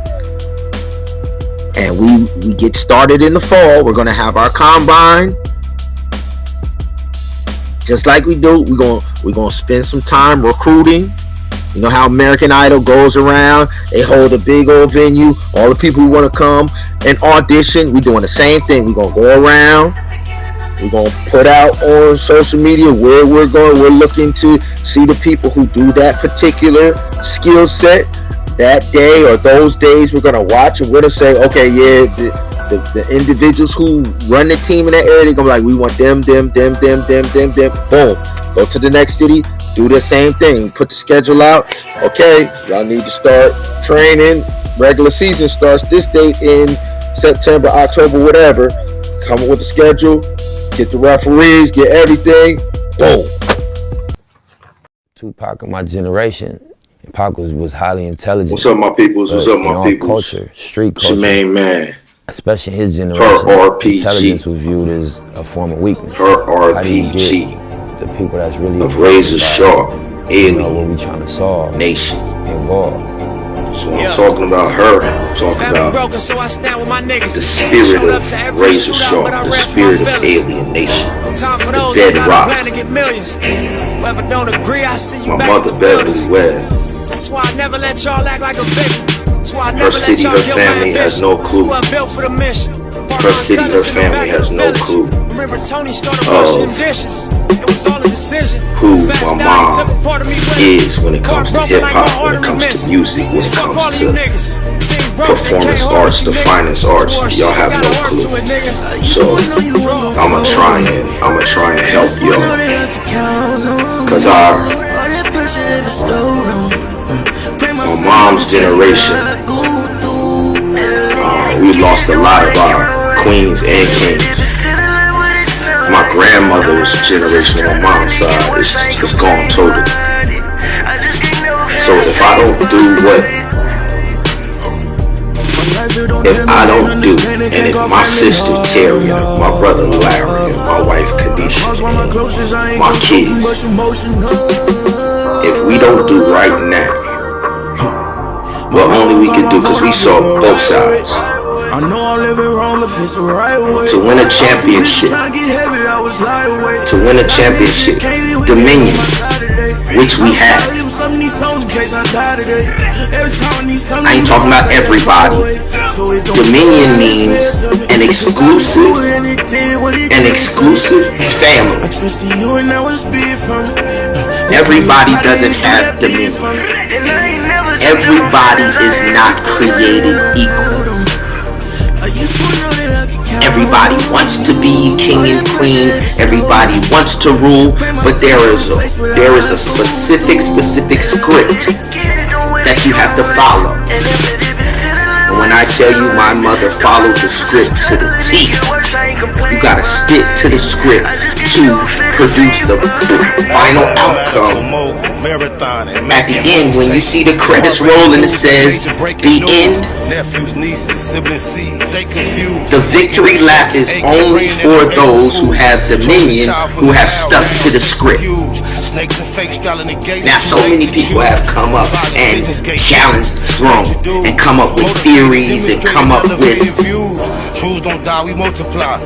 And we get started in the fall. We're going to have our combine. Just like we do, we're going to spend some time recruiting. You know how American Idol goes around. They hold a big old venue. All the people who want to come and audition, we're doing the same thing. We're going to go around. We're going to put out on social media where we're going. We're looking to see the people who do that particular skill set that day or those days. We're going to watch and we're going to say, okay, yeah, the individuals who run the team in that area, they're going to be like, we want them. Boom. Go to the next city. Do the same thing. Put the schedule out. Okay, y'all need to start training. Regular season starts this date in September, October, whatever. Come up with the schedule. Get the referees. Get everything. Boom. Tupac of my generation. Pac was highly intelligent. What's up, my peoples? What's up, my peoples? Culture, street culture. It's your main man. Especially in his generation. Her RPG. Intelligence was viewed as a form of weakness. Her RPG. The people that's really of razor sharp, alien, what we trying to solve, nation involved. So I'm talking about her. I'm talking about the spirit of razor sharp, the spirit of alienation, the bedrock. My mother, Beverly, that's why I never let y'all act like a victim. Her city, her family has no clue. Her city, her family has no clue who my mom is when it comes to hip-hop, when it comes to music, when it comes to performance arts, the finest arts. Y'all have no clue. So I'ma try and help y'all, cause my mom's generation, we lost a lot of our queens and kings. My grandmother's generation on my mom's side is gone totally. So if I don't do and if my sister Terry and my brother Larry and my wife Kadisha and my kids, if we don't do right now, what only we can do, because we saw both sides. I know I'm living wrong if it's the right way. To win a championship, Dominion, which we have. I ain't talking about everybody. Dominion means an exclusive family. Everybody doesn't have dominion. Everybody is not created equal. Everybody wants to be king and queen. Everybody wants to rule, but there is a specific script that you have to follow. And when I tell you my mother followed the script to the T, you gotta stick to the script to produce the final outcome. At the end, when you see the credits roll and it says the end, the victory lap is only for those who have dominion, who have stuck to the script. Now, so many people have come up and challenged the throne and come up with theories and come up with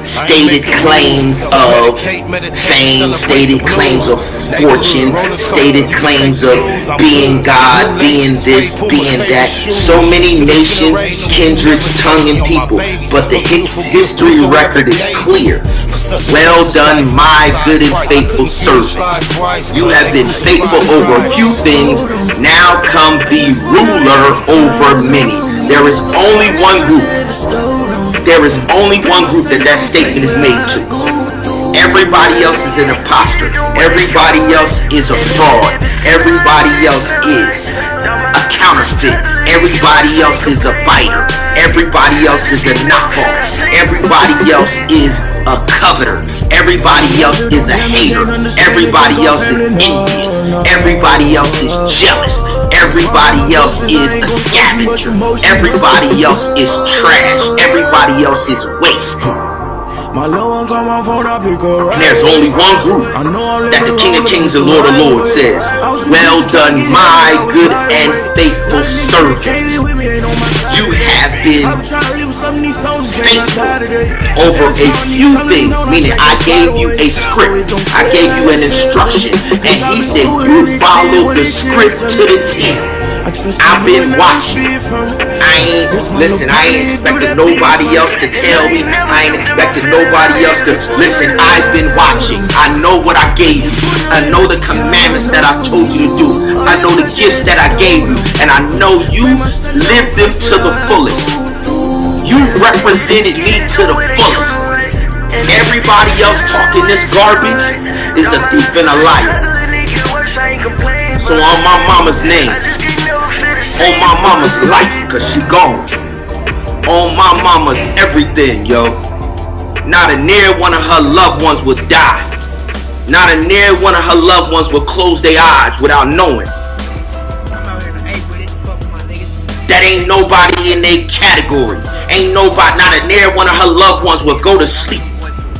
stated claims of fame, stated claims of fortune, stated claims of being God, being this, being that. So many nations, kindreds, tongue, and people, but the history record is clear. Well done, my good and faithful servant. You have been faithful over a few things. Now come be ruler over many. There is only one group. There is only one group that statement is made to. Everybody else is an imposter. Everybody else is a fraud. Everybody else is a counterfeit. Everybody else is a biter. Everybody else is a knockoff. Everybody else is a coveter. Everybody else is a hater. Everybody else is envious. Everybody else is jealous. Everybody else is a scavenger. Everybody else is trash. Everybody else is waste. And there's only one group that the King of Kings and Lord of Lords says, well done, my good and faithful servant. You have been faithful over a few things, meaning I gave you a script, I gave you an instruction, and he said you follow the script to the T. I've been watching. I ain't expecting nobody else to tell me. I ain't expecting nobody else to listen. I've been watching. I know what I gave you. I know the commandments that I told you to do. I know the gifts that I gave you. And I know you lived them to the fullest. You represented me to the fullest. Everybody else talking this garbage is a thief and a liar. So on my mama's name, on my mama's life, cause she gone, on my mama's everything, yo, not a near one of her loved ones would die. Not a near one of her loved ones would close their eyes without knowing. That ain't nobody in their category. Ain't nobody, not a near one of her loved ones would go to sleep.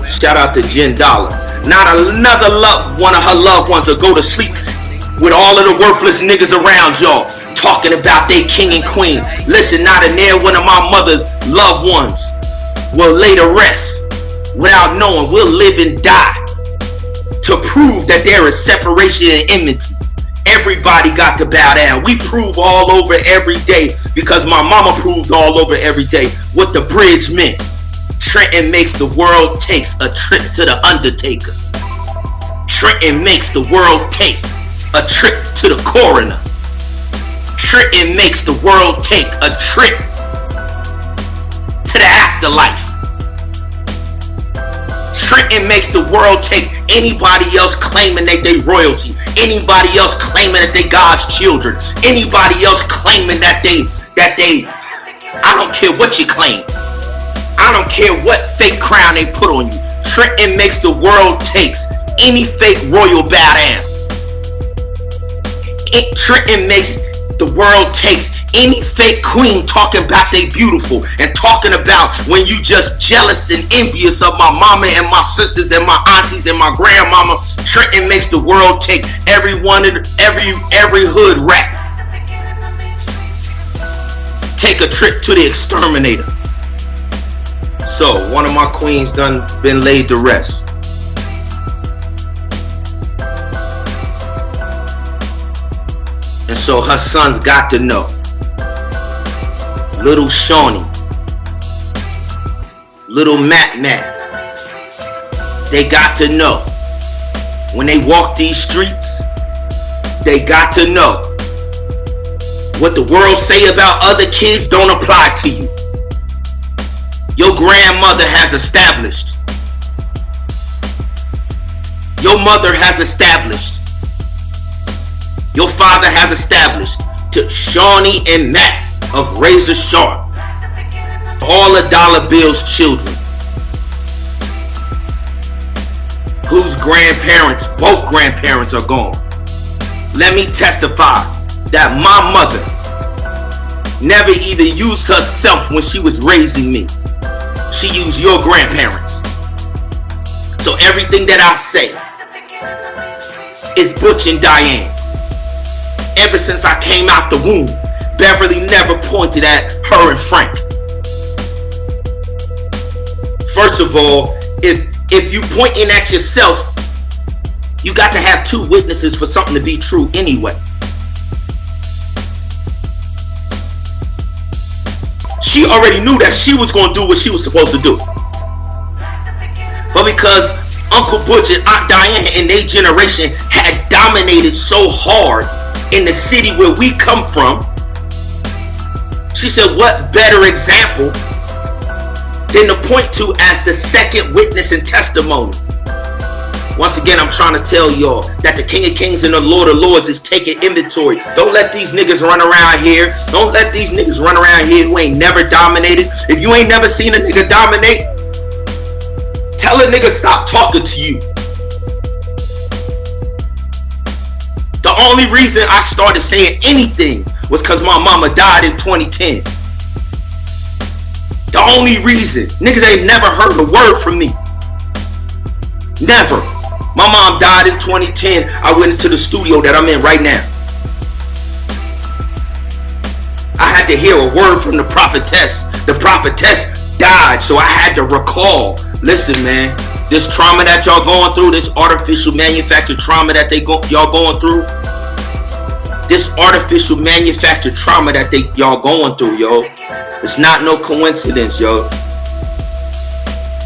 Shout out to Jen Dollar. Not another one of her loved ones will go to sleep with all of the worthless niggas around y'all talking about they king and queen. Listen, not a near one of my mother's loved ones will lay to rest without knowing. We'll live and die to prove that there is separation and enmity. Everybody got to bow down. We prove all over every day because my mama proved all over every day what the bridge meant. Trenton makes the world takes a trip to the Undertaker. Trenton makes the world take a trip to the coroner. Trenton makes the world take a trip to the afterlife. Trenton makes the world take anybody else claiming that they royalty, anybody else claiming that they God's children, anybody else claiming that they I don't care what you claim. I don't care what fake crown they put on you. Trenton makes the world takes any fake royal bow down. Trenton makes the world takes any fake queen talking about they beautiful and talking about when you just jealous and envious of my mama and my sisters and my aunties and my grandmama. Trenton makes the world take every hood rat. Take a trip to the exterminator. So, one of my queens done been laid to rest. And so her sons got to know. Little Shawnee, little Matt, they got to know. When they walk these streets, they got to know. What the world say about other kids don't apply to you. Your grandmother has established. Your mother has established. Your father has established. To Shawnee and Matt of Razor Sharp, all of Dollar Bill's children, whose grandparents, both grandparents are gone. Let me testify that my mother never even used herself when she was raising me. She used your grandparents. So everything that I say is Butch and Diane. Ever since I came out the womb, Beverly never pointed at her and Frank. First of all, if you pointing at yourself, you got to have two witnesses for something to be true anyway. She already knew that she was going to do what she was supposed to do. But because Uncle Butch and Aunt Diane and their generation had dominated so hard in the city where we come from, she said, what better example than to point to as the second witness and testimony? Once again, I'm trying to tell y'all that the King of Kings and the Lord of Lords is taking inventory. Don't let these niggas run around here. Don't let these niggas run around here who ain't never dominated. If you ain't never seen a nigga dominate, tell a nigga stop talking to you. The only reason I started saying anything was because my mama died in 2010. The only reason. Niggas ain't never heard a word from me. Never. My mom died in 2010. I went into the studio that I'm in right now. I had to hear a word from the prophetess. The prophetess died, so I had to recall. Listen, man, this trauma that y'all going through, this artificial manufactured trauma that y'all going through, this artificial manufactured trauma that y'all going through, yo, it's not no coincidence, yo.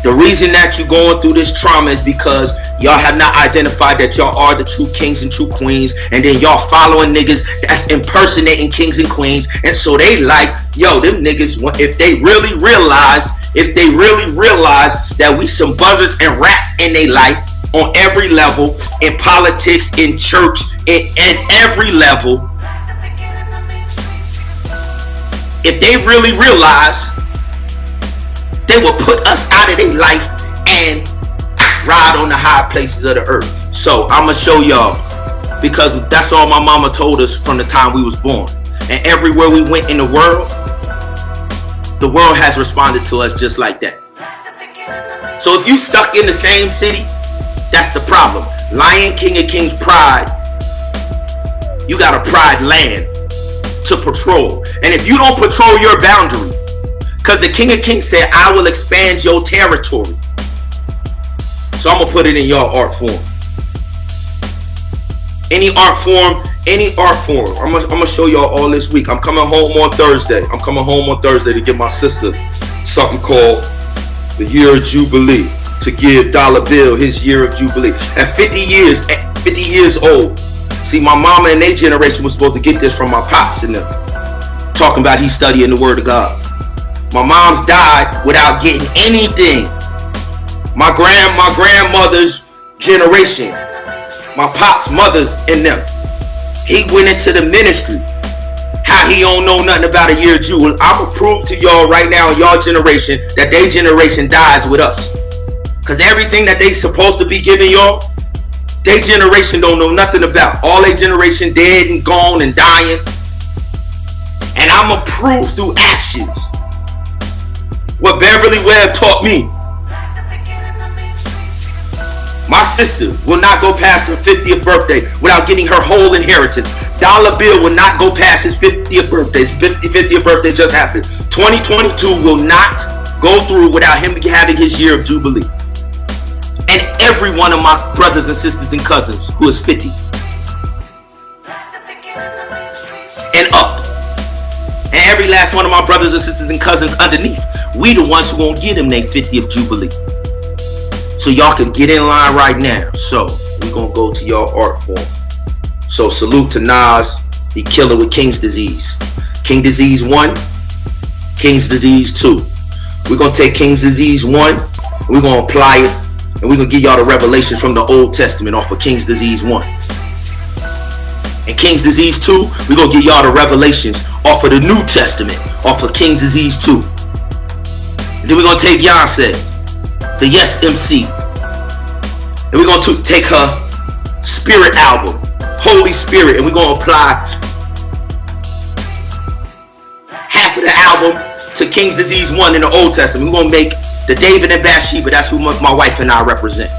The reason that you're going through this trauma is because y'all have not identified that y'all are the true kings and true queens, and then y'all following niggas that's impersonating kings and queens, and so they like, yo, them niggas, if they really realize that we some buzzers and rats in their life on every level, in politics, in church, in every level, if they really realize, they will put us out of their life and ride on the high places of the earth. So I'm gonna show y'all, because that's all my mama told us from the time we was born. And everywhere we went in the world has responded to us just like that. So if you stuck in the same city, that's the problem. Lion King of Kings pride, you got a pride land to patrol. And if you don't patrol your boundary, because the King of Kings said, I will expand your territory. So I'm going to put it in your art form. Any art form. I'm going to show y'all all this week. I'm coming home on Thursday. To give my sister something called the Year of Jubilee. To give Dollar Bill his Year of Jubilee. At 50 years old. See, my mama and their generation was supposed to get this from my pops and them. Talking about he studying the Word of God. My mom's died without getting anything. My grandmother's generation, my pop's mothers and them, he went into the ministry. How he don't know nothing about a year of Jubilee? I'ma prove to y'all right now in y'all generation that their generation dies with us. Cause everything that they supposed to be giving y'all, their generation don't know nothing about. All their generation dead and gone and dying. And I'ma prove through actions what Beverly Webb taught me. My sister will not go past her 50th birthday without getting her whole inheritance. Dollar Bill will not go past his 50th birthday. His 50th birthday just happened. 2022 will not go through without him having his year of Jubilee. And every one of my brothers and sisters and cousins who is 50 and up, and every last one of my brothers and sisters and cousins underneath, we the ones who gonna get them their 50th Jubilee. So y'all can get in line right now. So we gonna go to y'all art form. So salute to Nas, he killing with King's Disease. King Disease 1, King's Disease 2. We're gonna take King's Disease 1, and we're gonna apply it, and we're gonna give y'all the revelations from the Old Testament off of King's Disease 1. And King's Disease 2, we're gonna give y'all the revelations off of the New Testament, off of King's Disease 2. And then we're gonna take Beyonce, the Yes MC, and we're gonna take her Spirit album, Holy Spirit, and we're gonna apply half of the album to King's Disease 1 in the Old Testament. We're gonna make the David and Bathsheba. That's who my wife and I represent.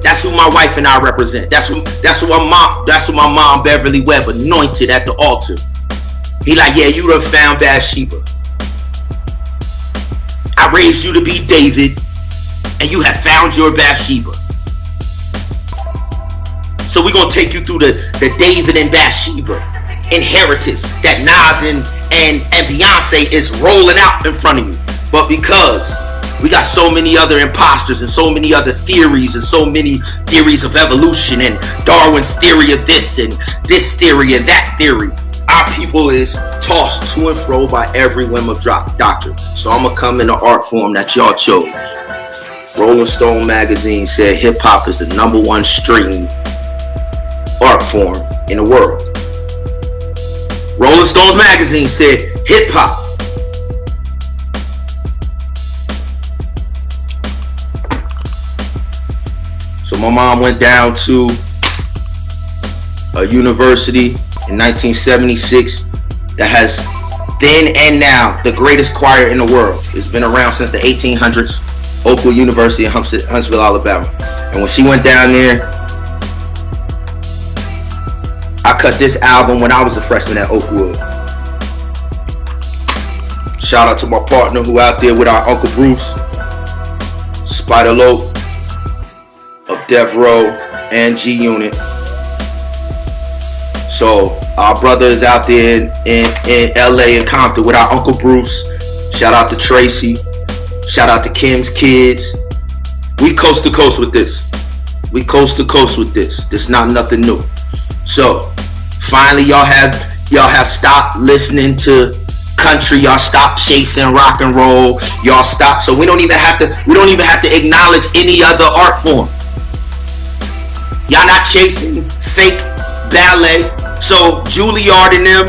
That's who my wife and I represent. That's who my mom Beverly Webb anointed at the altar. He like, yeah, you done found Bathsheba. I raised you to be David, and you have found your Bathsheba. So we're gonna take you through the David and Bathsheba inheritance that Nas and Beyonce is rolling out in front of you. But because we got so many other imposters and so many other theories and so many theories of evolution and Darwin's theory of this and this theory and that theory, our people is tossed to and fro by every whim of doctrine. So I'm gonna come in the art form that y'all chose. Rolling Stone magazine said hip hop is the #1 stream art form in the world. Rolling Stones magazine said hip hop So my mom went down to a university in 1976 that has then and now the greatest choir in the world. It's been around since the 1800s. Oakwood University in Huntsville, Alabama. And when she went down there, I cut this album when I was a freshman at Oakwood. Shout out to my partner who out there with our Uncle Bruce, Spider Lope of Death Row and G Unit. So our brother is out there in LA and Compton with our Uncle Bruce. Shout out to Tracy. Shout out to Kim's kids. We coast to coast with this. We coast to coast with this. This not nothing new. So finally y'all have stopped listening to country. Y'all stop chasing rock and roll. Y'all stop. So we don't even have to acknowledge any other art form. Y'all not chasing fake ballet. So Juilliard and them,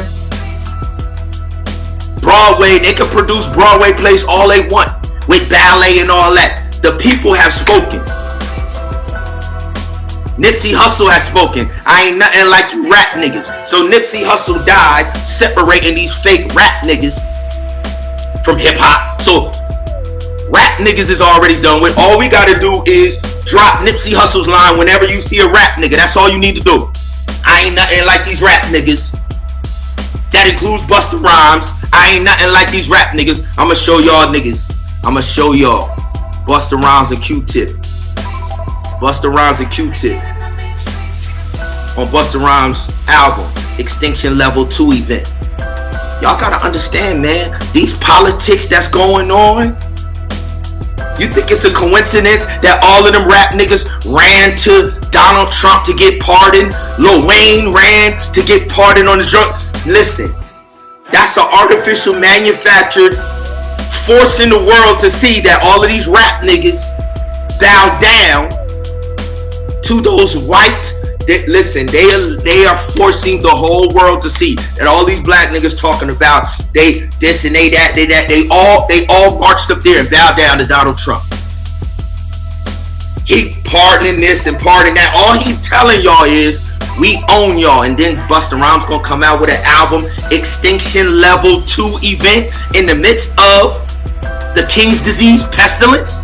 Broadway, they can produce Broadway plays all they want with ballet and all that. The people have spoken. Nipsey Hussle has spoken. I ain't nothing like you rap niggas. So Nipsey Hussle died separating these fake rap niggas from hip hop. So rap niggas is already done with. All we gotta do is drop Nipsey Hussle's line whenever you see a rap nigga. That's all you need to do. I ain't nothing like these rap niggas. That includes Busta Rhymes. I ain't nothing like these rap niggas. I'ma show y'all niggas. I'ma show y'all Busta Rhymes and Q-Tip. Busta Rhymes and Q-Tip on Busta Rhymes album, Extinction Level 2 event. Y'all gotta understand, man, these politics that's going on. You think it's a coincidence that all of them rap niggas ran to Donald Trump to get pardoned? Lil Wayne ran to get pardoned on the drug. Listen, that's an artificial manufactured forcing the world to see that all of these rap niggas bow down to those white. They are forcing the whole world to see that all these black niggas talking about they this and they that, they all marched up there and bowed down to Donald Trump. He pardoning this and pardoning that. All he telling y'all is we own y'all. And then Busta Rhymes gonna come out with an album, Extinction Level 2 event in the midst of the King's Disease pestilence.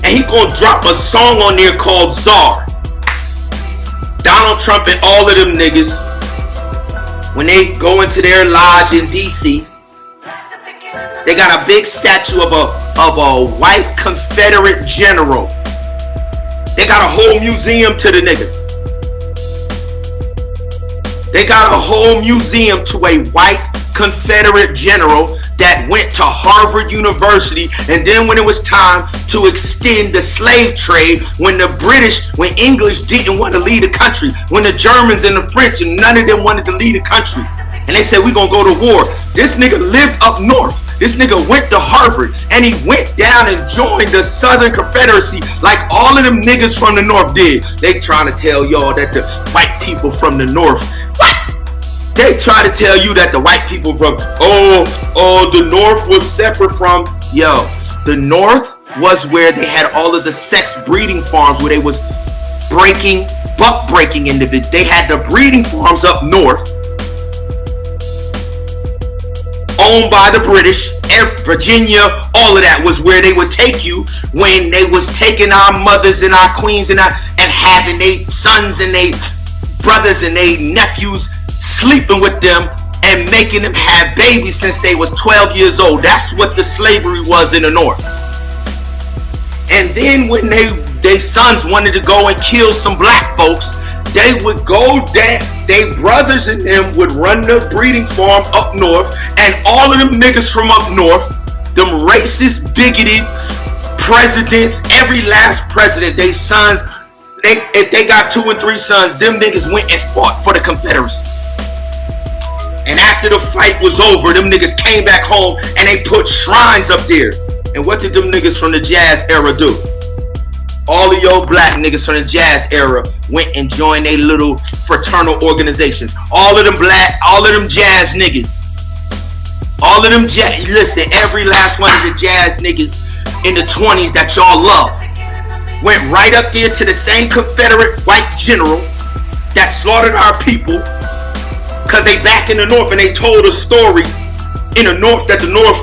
And he gonna drop a song on there called Czar. Donald Trump and all of them niggas, when they go into their lodge in DC, They got a big statue of a white Confederate general. They got a whole museum to the nigga. They got a whole museum to a white Confederate general that went to Harvard University, and then when it was time to extend the slave trade, when English didn't want to lead the country, when the Germans and the French and none of them wanted to lead the country, and they said we're gonna go to war. This nigga lived up north. This nigga went to Harvard and he went down and joined the Southern Confederacy like all of them niggas from the north did. They trying to tell y'all that the white people from the north, what? They try to tell you that the white people from, the north was separate from, the north was where they had all of the sex breeding farms where they was buck breaking individuals. They had the breeding farms up north, owned by the British, Virginia, all of that was where they would take you when they was taking our mothers and our queens and having their sons and their brothers and their nephews sleeping with them and making them have babies since they was 12 years old. That's what the slavery was in the north. And then when they sons wanted to go and kill some black folks, they would go down, they brothers and them would run the breeding farm up north, and all of them niggas from up north, them racist, bigoted presidents, every last president, they sons, if they got 2 and 3 sons, them niggas went and fought for the Confederacy. And after the fight was over, them niggas came back home and they put shrines up there. And what did them niggas from the jazz era do? All of your black niggas from the jazz era went and joined their little fraternal organizations. All of them jazz niggas. Listen, every last one of the jazz niggas in the 20s that y'all love went right up there to the same Confederate white general that slaughtered our people, because they back in the north, and they told a story in the north that the north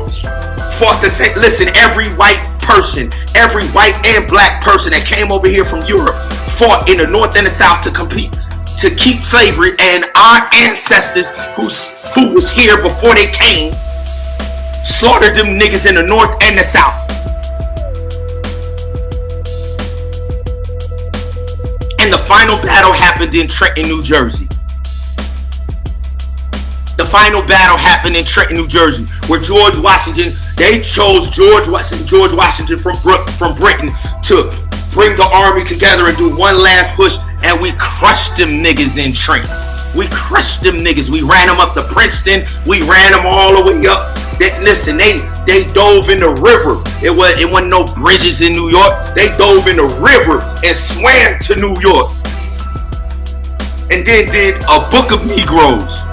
fought to say, listen, every white person, every white and black person that came over here from Europe fought in the north and the south to compete, to keep slavery, and our ancestors who was here before they came slaughtered them niggas in the north and the south. And the final battle happened in Trenton, New Jersey. The final battle happened in Trenton, New Jersey, where George Washington, they chose George Washington from Britain to bring the army together and do one last push, and we crushed them niggas in Trenton. We crushed them niggas. We ran them up to Princeton. We ran them all the way up. They dove in the river. It wasn't no bridges in New York. They dove in the river and swam to New York. And then did a Book of Negroes.